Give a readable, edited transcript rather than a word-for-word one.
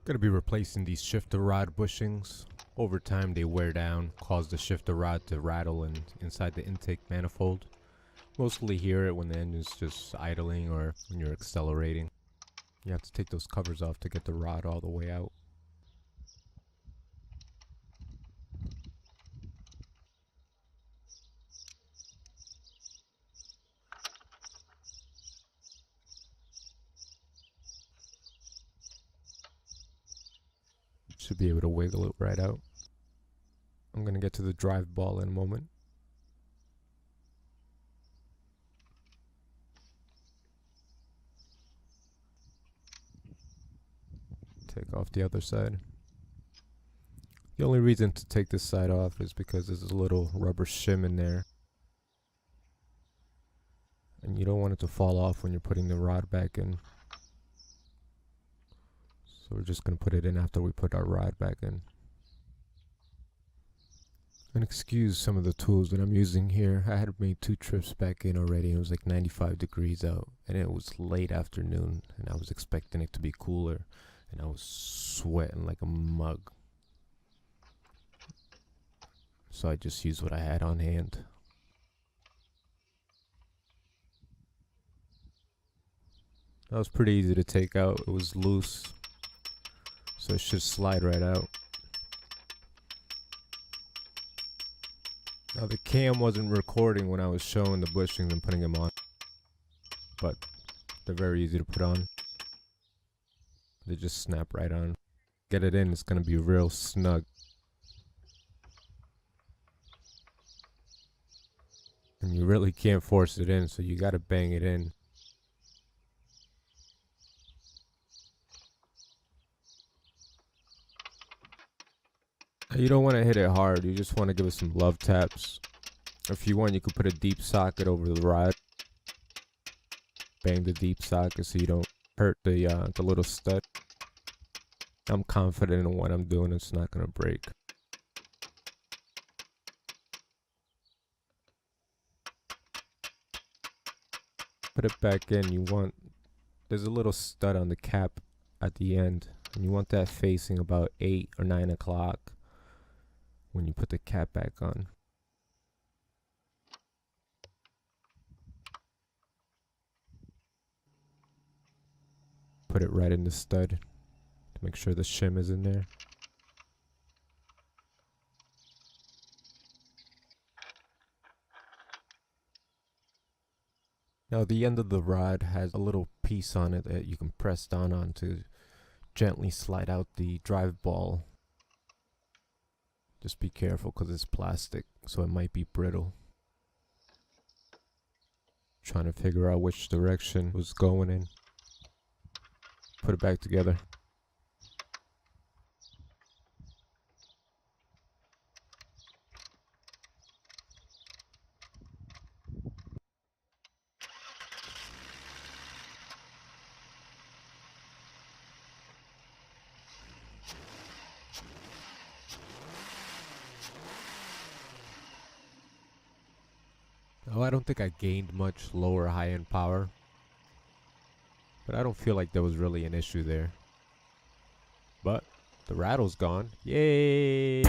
Gonna be replacing these shifter rod bushings. Over time they wear down, cause the shifter rod to rattle and inside the intake manifold. Mostly hear it when the engine's just idling or when you're accelerating. You have to take those covers off to get the rod all the way out. Should be able to wiggle it right out. I'm gonna get to the drive ball in a moment. Take off the other side. The only reason to take this side off is because there's a little rubber shim in there. And you don't want it to fall off when you're putting the rod back in. So we're just going to put it in after we put our rod back in. And excuse some of the tools that I'm using here. I had made 2 trips back in already. It was like 95 degrees out. And it was late afternoon. And I was expecting it to be cooler. And I was sweating like a mug. So I just used what I had on hand. That was pretty easy to take out. It was loose. So it should slide right out. Now the cam wasn't recording when I was showing the bushings and putting them on. But they're very easy to put on. They just snap right on. Get it in, it's going to be real snug. And you really can't force it in, so you got to bang it in. You don't want to hit it hard, you just want to give it some love taps. If you want, you could put a deep socket over the rod. Bang the deep socket so you don't hurt the little stud. I'm confident in what I'm doing, it's not going to break. Put it back in. There's a little stud on the cap at the end, and you want that facing about 8 or 9 o'clock when you put the cap back on. Put it right in the stud to make sure the shim is in there. Now the end of the rod has a little piece on it that you can press down on to gently slide out the drive ball. Just be careful because it's plastic, so it might be brittle. Trying to figure out which direction it was going in. Put it back together. Oh, I don't think I gained much lower high-end power, but I don't feel like there was really an issue there. But the rattle's gone. Yay!